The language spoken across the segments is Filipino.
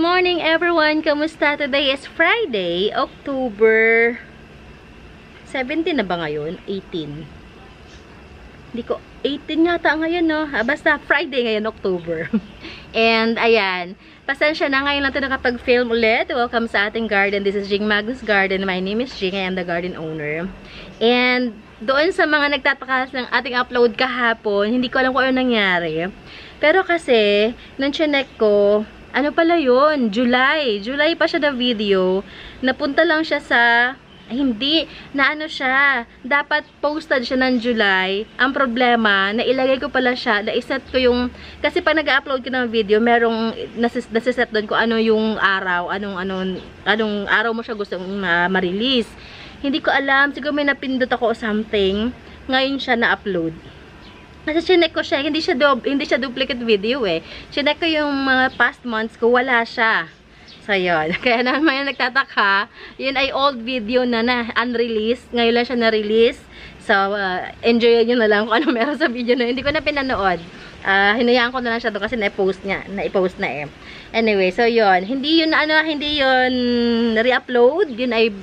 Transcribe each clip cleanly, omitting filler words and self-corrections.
morning everyone! Kamusta? Today is Friday, October 17 na ba ngayon? 18. Hindi ko, 18 yata ngayon, no? Basta Friday ngayon, October. And, ayan. Pasensya na, ngayon lang ito nakapag-film ulit. Welcome sa ating garden. This is Jing Magnus Garden. My name is Jing. I am the garden owner. And, doon sa mga nagtatakas ng ating upload kahapon, hindi ko alam kung ano nangyari. Pero kasi, nung chinek ko, ano pala yun? July pa siya na video. Napunta lang siya sa, hindi, na ano siya. Dapat posted siya ng July. Ang problema, nailagay ko pala siya, naiset ko yung, kasi pag nag-upload ko ng video, merong nasiset doon ko ano yung araw, anong araw mo siya gusto ma-release. Hindi ko alam, siguro may napindot ako o something. Ngayon siya na-upload. Kasi chinek ko siya, hindi siya duplicate video eh. Chinek ko yung mga past months ko, wala siya. So, yun. Kaya naman may nagtataka, yun ay old video na unreleased. Ngayon lang siya na-release. So, enjoy nyo na lang kung ano meron sa video na. Hindi ko na pinanood. Hinayaan ko na lang siya doon kasi na-post na eh. Anyway, so yun. Hindi yun re-upload. Yun ay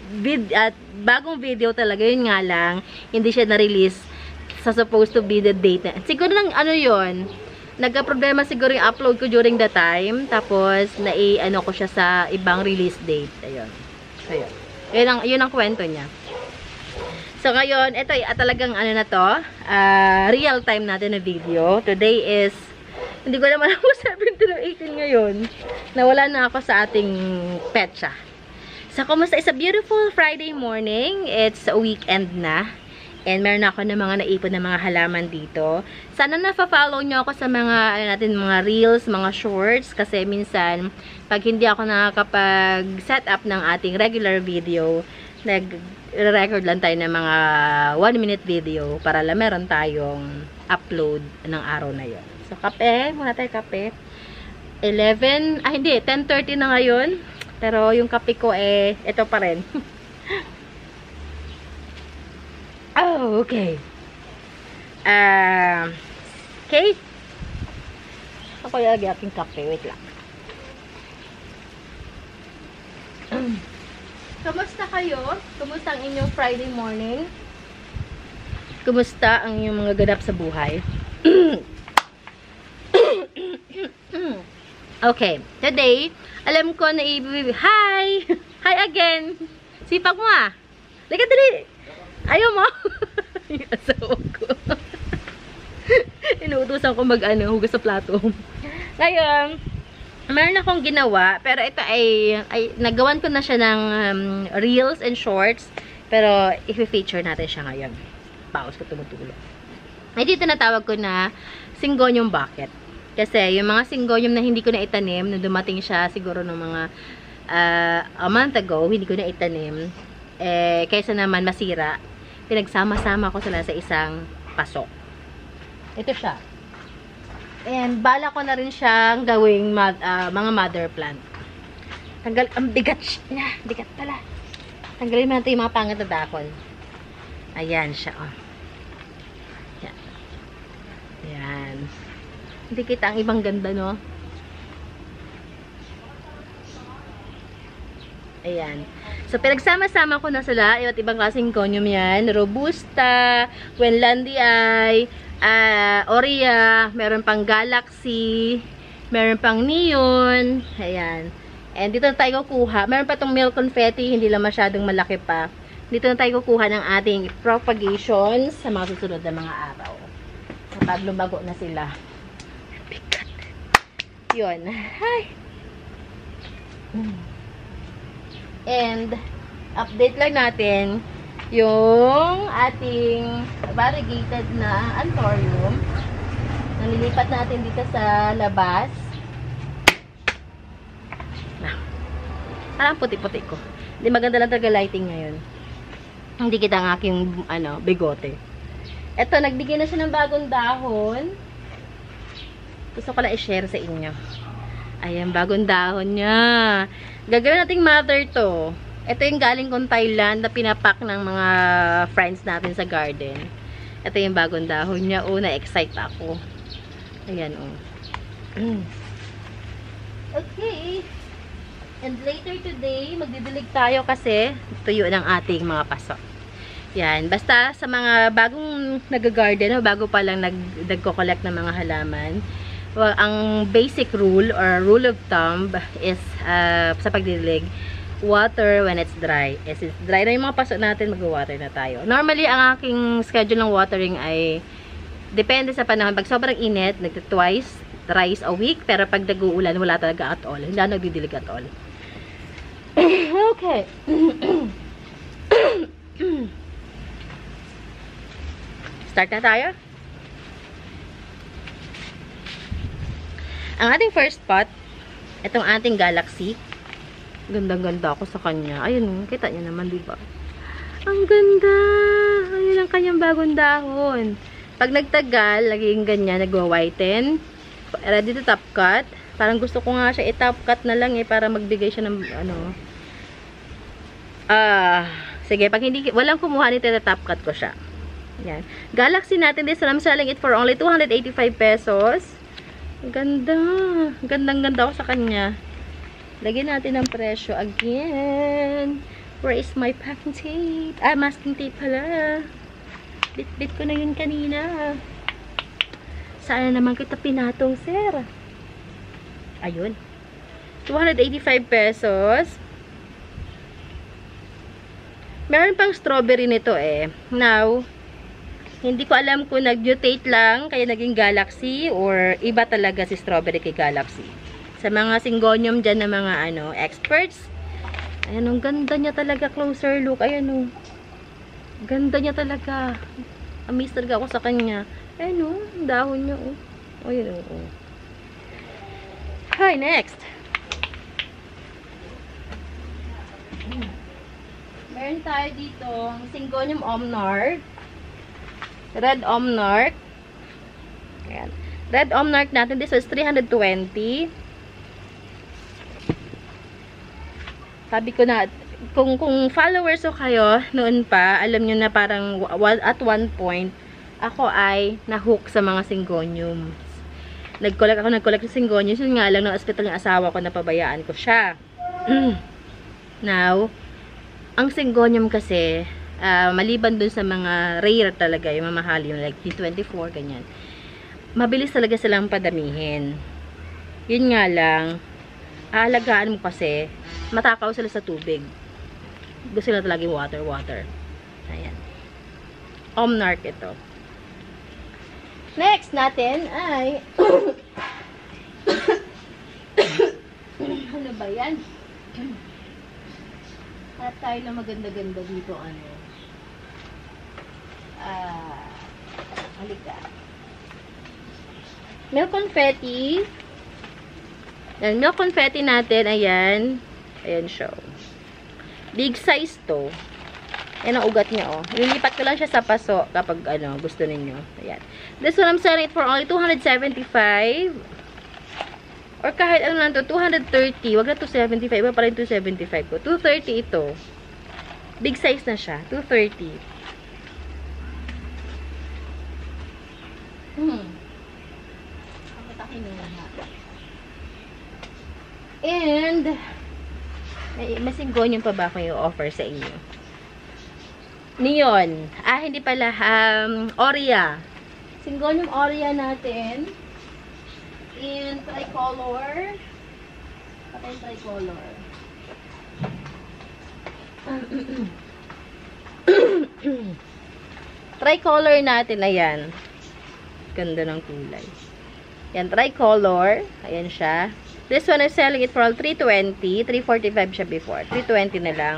bagong video talaga. Yun nga lang. Hindi siya na-release. So, supposed to be the date na. Siguro nang ano yun, nagka-problema siguro yung upload ko during the time. Tapos, ano ko siya sa ibang release date. Ayun. So, yun ang kwento niya. So, ngayon, ito talagang ano na to, real time natin na video. Today is, hindi ko naman ako 17 o 18 ngayon. Nawala na ako sa ating petsa. So, kumusta? It's a beautiful Friday morning. It's a weekend na. And meron ako ng mga naipon na mga halaman dito. Sana na-follow nyo ako sa mga, mga reels, mga shorts. Kasi minsan, pag hindi ako nakakapag-set up ng ating regular video, nag-record lang tayo ng mga 1-minute video para lang meron tayong upload ng araw na yon. So, kape. Muna tayo kape. 10:30 na ngayon. Pero yung kape ko ito pa rin. Oh, okay. Okay. Ako yung aking kape. Wait lang. Kumusta kayo? Kumusta ang inyong Friday morning? Kumusta ang inyong mga ganap sa buhay? Okay. Today, alam ko na Hi! Hi again! Sipag mo ah! Lika dali! Ayaw mo? Yung asawa ko. Inuutusan ko hugas sa plato. Ngayon, meron akong ginawa, pero ito ay nagawan ko na siya ng reels and shorts, pero i-feature natin siya ngayon. Pause ko tumutulog. Ay, dito natawag ko na Syngonium bucket. Kasi yung mga Syngonium na hindi ko na itanim, na dumating siya siguro ng mga a month ago, hindi ko na itanim. Kaysa naman masira, pinagsama-sama ko sila sa isang paso. Ito siya. And bala ko na rin siyang gawing mga mother plant. Ang bigat niya. Bigat pala. Tanggalin mo natin yung mga pangat na dahon. Ayan siya. Oh. Yan. Ayan. Hindi kita ang ibang ganda, no? Ayan. So, pinagsama-sama ko na sila. Iba't ibang klaseng Syngonium yan. Robusta, Quenlandiae, Aurea, meron pang Galaxy, meron pang Neon. Ayan. And dito na tayo kukuha. Meron pa itong milk confetti, hindi lang masyadong malaki pa. Dito na tayo kukuha ng ating propagations sa mga susunod na mga araw. Kapag lumago na sila. Bigat. Yun. Hi! And, update lang natin yung ating variegated na anthurium. Nalilipat natin dito sa labas. Parang puti-puti ko. Hindi maganda lang talaga lighting ngayon. Hindi kita ang aking, bigote. Eto, nagbigay na siya ng bagong dahon. Gusto ko lang i-share sa inyo. Ayan, bagong dahon niya. Gagawin nating mother to. Ito yung galing kong Thailand na pinapak ng mga friends natin sa garden. Ito yung bagong dahon niya. Oh, na-excite ako. Ayan, oh. Okay. And later today, magdidilig tayo kasi tuyo ng ating mga paso. Yan. Basta sa mga bagong nag-garden, bago pa lang nagko-collect ng mga halaman, well, ang basic rule or rule of thumb is sa pagdidilig, water when it's dry. As it's dry na yung mga paso natin, mag-water na tayo. Normally, ang aking schedule ng watering ay depende sa panahon. Pag sobrang init, thrice a week. Pero pag nag-uulan, wala talaga at all. Hindi na nagdidilig at all. Okay. Start na tayo. Ang ating first pot, itong ating Galaxy. Gandang-ganda ako sa kanya. Ayun, kita niyo naman, diba? Ang ganda! Ayun ang kanyang bagong dahon. Pag nagtagal, laging ganyan, nagwa-whiten. Ready to top cut. Parang gusto ko nga siya i-top cut na lang para magbigay siya ng ano. Sige, pag hindi, walang kumuha nito, top cut ko siya. Yan. Galaxy natin, this one, I'm selling it for only 285 pesos. Ganda. Gandang-ganda ako sa kanya. Lagyan natin ang presyo again. Where is my packing tape? Masking tape pala. Bit-bit ko na yun kanina. Saan naman kita pinatong, sir? Ayun. 285 pesos. Meron pang strawberry nito eh. Now, hindi ko alam kung nag-mutate lang kaya naging Galaxy or iba talaga si strawberry kay Galaxy. Sa mga syngonium dyan na mga experts. Ayan, ang ganda niya talaga. Closer look. Ayan o. Ganda niya talaga. Amaze talaga ako sa kanya. Ayan o. Dahon niya o. Ayan o. Hi, next. Meron tayo dito ang Syngonium Omnarch. Red Omnarch. Ayan. Red Omnarch natin. This is 320. Sabi ko na, kung followers ko kayo noon pa, alam nyo na parang at one point, ako ay nahook sa mga Syngoniums. Nag-collect ng Syngoniums. Yun nga lang, ng hospital ng asawa ko, napabayaan ko siya. Now, ang Syngonium kasi, maliban dun sa mga rare talaga, yung mamahal, yung like T24, ganyan. Mabilis talaga silang padamihin. Yun nga lang, aalagaan mo kasi, matakaw sila sa tubig. Gusto nila talaga yung water. Ayan. Omnarch ito. Next natin ay ano ba yan? At tayo na maganda-ganda dito, halika. Milk confetti. Yan, milk confetti natin, ayan. Ayan siya. Big size to. Ayan ang ugat niya, oh. Lilipat ko lang siya sa paso kapag, gusto ninyo. Ayan. This one, I'm selling it for only 275. Or kahit ano lang to, 230. Wag na 275. Iba pa rin 275 ko. 230 ito. Big size na siya. 230. Kapatakin nyo lahat. And, may Syngonium pa ba ako yung offer sa inyo? Neon. Hindi pala. Aurea. Syngonium Aurea natin. In tricolor. Patay tricolor. Tricolor natin. Ayan. Ganda ng kulay. Yan, tricolor. Ayan siya. This one is selling it for 320. 345 siya before. 320 na lang.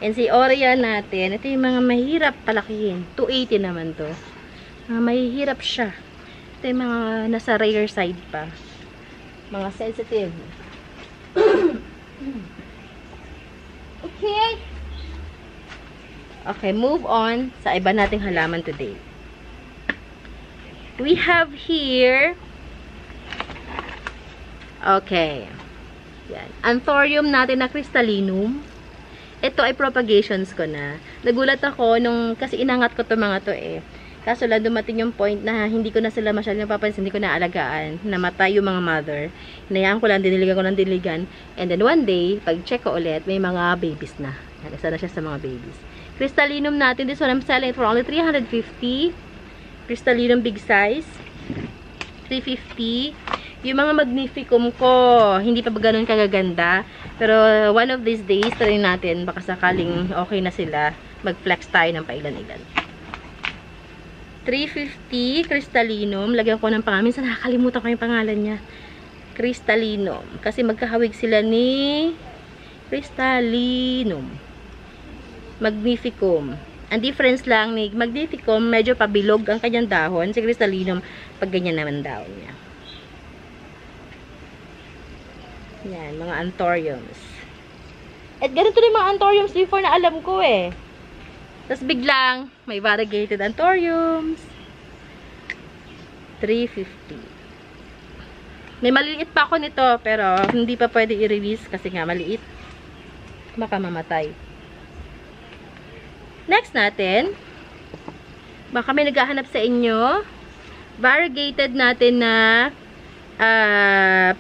And si Aurea natin, ito yung mga mahirap palakihin. 280 naman to. Mahihirap siya. Ito yung mga nasa rare side pa. Mga sensitive. Okay. Okay, move on sa iba nating halaman today. We have here okay. Yan. Anthurium natin na crystallinum. Ito ay propagations ko na. Nagulat ako nung, kasi inangat ko to mga to eh. Kaso lang dumating yung point na hindi ko na sila masyadong napapansin, hindi ko na alagaan. Namatay yung mga mother. Hinayaan ko lang, diniligan ko ng diligan. And then one day, pag check ko ulit, may mga babies na. Isa na siya sa mga babies. Crystallinum natin, this one I'm selling for only 350. Crystallinum big size. 350. Yung mga magnificum ko, hindi pa ba ganun kagaganda. Pero one of these days, try natin. Baka sakaling okay na sila. Mag-flex tayo ng pailan-ilan. 350 Crystallinum. Lagyan ko ng pangalan. Minsan nakakalimutan ko yung pangalan niya. Crystallinum. Kasi magkahawig sila ni Crystallinum. Magnificum. Ang difference lang ni Magnificum, medyo pabilog ang kanyang dahon. Si Crystallinum, pag ganyan naman dahon niya. Yan, mga anthuriums. At ganito din mga anthuriums before na alam ko eh. Tapos biglang, may variegated anthuriums. 350. May maliliit pa ako nito, pero hindi pa pwede i-release kasi nga maliit. Baka mamatay. Next natin, baka may naghahanap sa inyo. Variegated natin na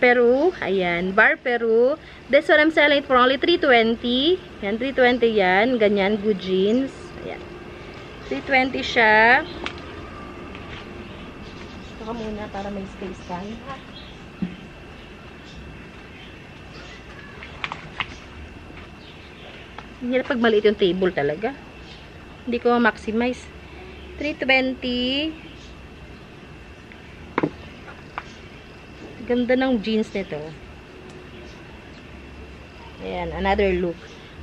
Peru. Ayan, Bar Peru. This one I'm selling for only 320. Yan, 320 yan. Ganyan, good jeans. Ayan. 320 siya. Saka muna para may space ka. Hirap pag maliit yung table talaga. Hindi ko ma-maximize. 320. Ganda ng jeans nito. Ayan, another look.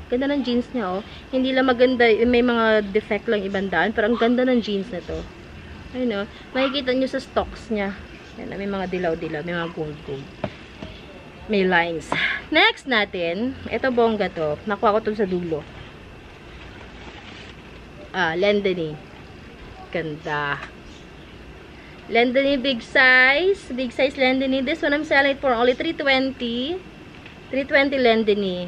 Ganda ng jeans niya, oh. Hindi lang maganda, may mga defect lang ibang daan, pero ang ganda ng jeans nito. Ayun, oh. Makikita nyo sa stocks niya. Ayan, may mga dilaw-dilaw, may mga gold-gold. May lines. Next natin, ito bongga to. Nakuha ko to sa dulo. Lendeny. Ganda. Lendeny big size. Big size Lendeny. This one I'm selling it for only 320. 320 Lendeny.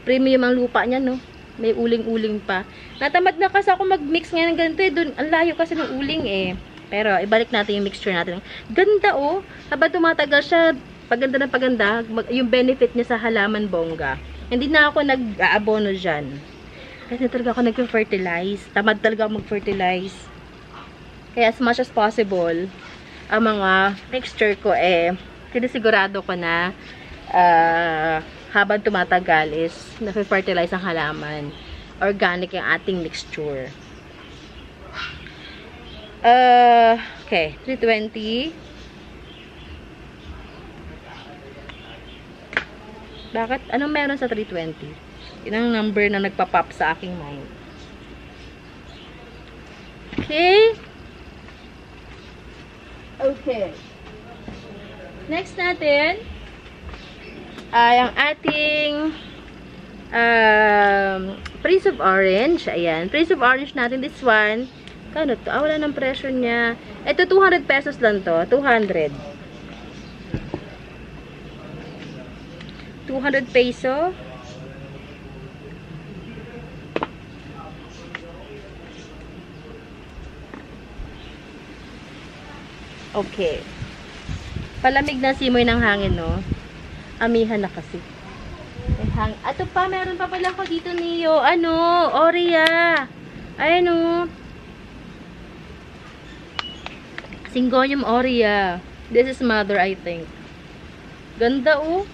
Premium ang lupa niya, no? May uling-uling pa. Natamad na kasi ako mag-mix ngayon ng ganito eh. Dun, ang layo kasi ng uling eh. Pero ibalik natin yung mixture natin. Ganda, oh. Habang tumatagal siya, paganda na paganda, yung benefit niya sa halaman bongga. Hindi na ako nag-aabono dyan. Kasi talaga ako nag-fertilize. Tamad talaga ako mag-fertilize. Kaya as much as possible, ang mga mixture ko eh, sinisigurado ko na habang tumatagal is na-fertilize ang halaman. Organic yung ating mixture. Okay, 320. Bakit? Anong meron sa 320? Yun ang number na nagpa-pop sa aking mind. Okay. Okay. Next natin ay ang ating Prince of Orange. Ayan. Prince of Orange natin. This one. Kano to? Wala ng presyo niya. Ito, 200 pesos lang to. 200. 200 peso. Okay. Palamig na simoy ng hangin, no? Amihan na kasi. Ato pa, meron pa pala ko dito niyo. Ano? Oria. Ayan, no? Syngonium Oria. This is mother, I think. Ganda, oh.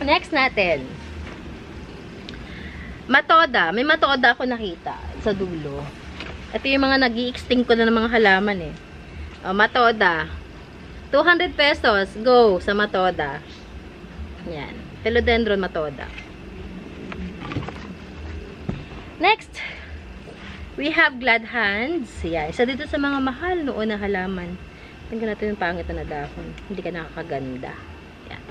Next natin. Matoda. May matoda ako nakita sa dulo. Ito yung mga nag-i-extinct ko na ng mga halaman eh. Matoda. 200 pesos. Go sa matoda. Yan. Philodendron matoda. Next. We have glad hands. Yan. Isa dito sa mga mahal noon na halaman. Tingnan natin yung pangit na dahon. Hindi ka nakakaganda. Yan.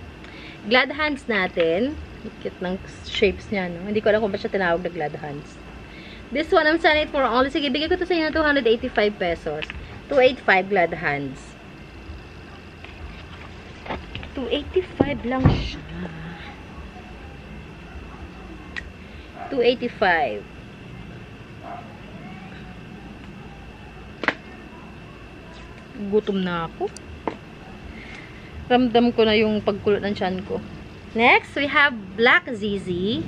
Glad hands natin. Cute ng shapes niya, no? Hindi ko alam kung ba siya tinawag na glad hands. This one, I'm selling it for only, sige, bigay ko to sa inyo na 285 pesos. 285 glad hands. 285 lang siya. 285. Gutom na ako. Ramdam ko na yung pagkulot ng tiyan ko. Next, we have Black ZZ.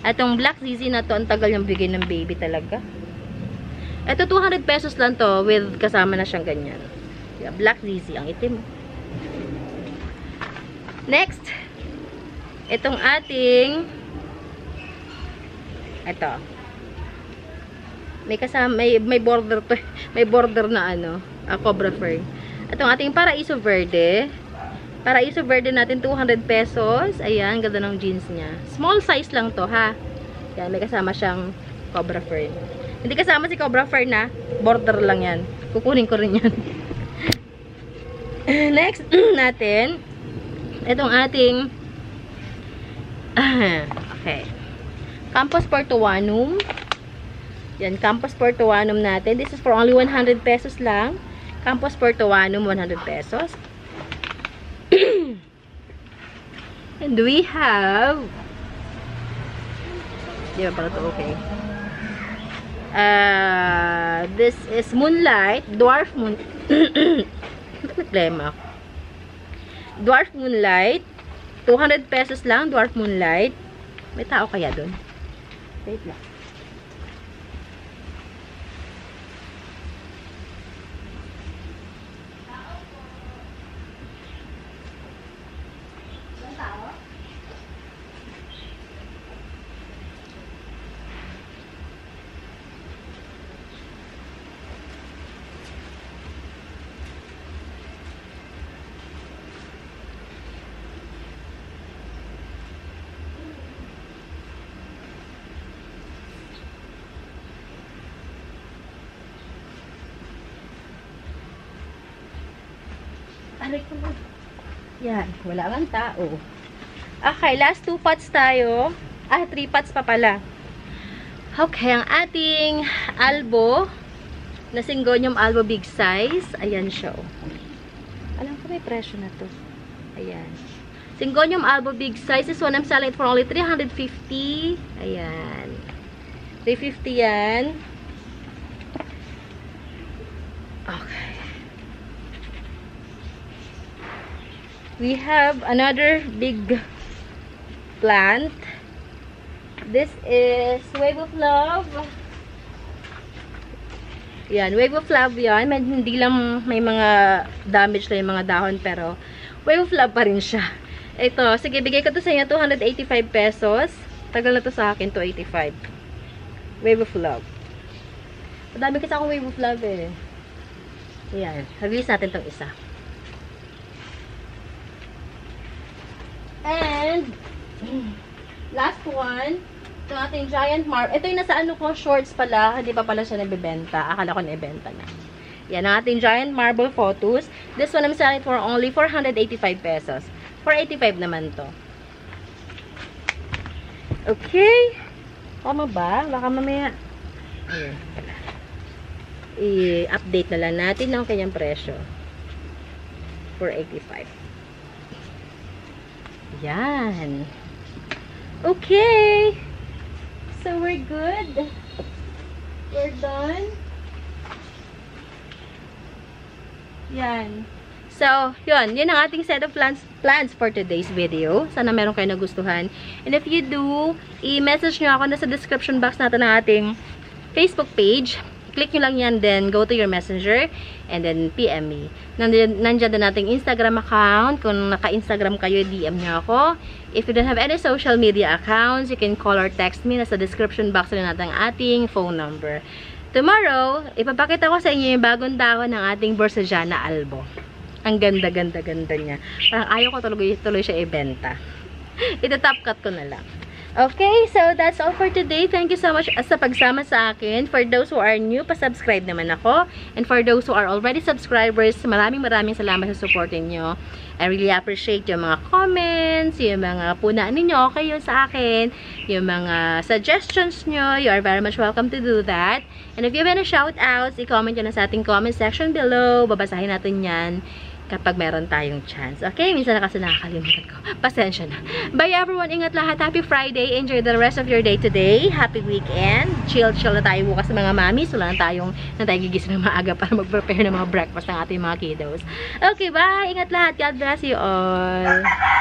Itong Black ZZ na to, ang tagal yung bigay ng baby talaga. Ito, 200 pesos lang to, with kasama na siyang ganyan. Yeah, Black ZZ, ang itim. Next, itong ating, ito. May kasama, may border to, may border na ano, Cobra Fern. Itong ating Paraiso Verde. Paraiso Verde natin, 200 pesos. Ayan, ganda ng jeans niya. Small size lang to, ha. Yan, may kasama siyang Cobra Fern. Hindi kasama si Cobra Fern, na. Border lang yan. Kukunin ko rin yan. Next natin, itong ating, okay. Campus Portuanum. Yan, Campus Portuanum natin. This is for only 100 pesos lang. Campus Portuanum, 100 pesos. And we have, di ba pala ito? Okay. This is Moonlight, Dwarf Moon. Problema. Dwarf Moonlight, 200 pesos lang, Dwarf Moonlight. May tao kaya doon? Wait lang. Yan, wala lang tao. Okay, last 2 pots tayo. 3 pots pa pala. Okay, ang ating albo na Syngonium albo big size. Ayan siya. Alam ko may presyo na to. Ayan. Syngonium albo big size. This one I'm selling it for only 350. Ayan. 350 yan. Okay. We have another big plant. This is Wave of Love. Yan, Wave of Love yan. Hindi lang may mga damage lang yung mga dahon, pero Wave of Love pa rin siya. Ito, sige, bigay ko to sa inyo, 285 pesos. Tagal na to sa akin, 285. Wave of Love. Madami kasi akong Wave of Love eh. Yan, release natin tong isa. And, last one, ito ating giant marble. Ito yung nasa ano ko, shorts pala. Hindi pa pala siya nabibenta. Akala ko naibenta na. Yan ang ating giant marble photos. This one I'm selling for only 485 pesos. 485 naman to. Okay. Tama ba? Baka mamaya. Ayan. I-update na lang natin ang kanyang presyo. 485. Yan. Okay. So, we're good. We're done. Yan. So, yun. Yun ang ating set of plans for today's video. Sana meron kayo nagustuhan. And if you do, i-message nyo ako na sa description box natin ng ating Facebook page. Click nyo lang yan, then go to your messenger, and then PM me. Nandiyan din nating Instagram account. Kung naka-Instagram kayo, DM nyo ako. If you don't have any social media accounts, you can call or text me. Nasa description box rin natin ang ating phone number. Tomorrow, ipapakita ko sa inyo yung bagong dahon ng ating Borsajana albo. Ang ganda-ganda niya. Parang ayaw ko tuloy siya ibenta. Ita-top cut ko na lang. Okay, so that's all for today. Thank you so much sa pagsama sa akin. For those who are new, pa-subscribe naman ako. And for those who are already subscribers, maraming salamat sa support niyo. I really appreciate yung mga comments, yung mga punaan ninyo kayo sa akin, yung mga suggestions nyo. You are very much welcome to do that. And if you have any shoutouts, i-comment nyo na sa ating comment section below. Babasahin natin yan. kapag meron tayong chance. Okay? Minsan na kasi nakakalimutan ko. Pasensya na. Bye everyone. Ingat lahat. Happy Friday. Enjoy the rest of your day today. Happy weekend. Chill na tayo bukas sa mga mamis. Wala na tayong gigising ng maaga para mag-prepare ng mga breakfast ng ating mga kiddos. Okay, bye. Ingat lahat. God bless you all.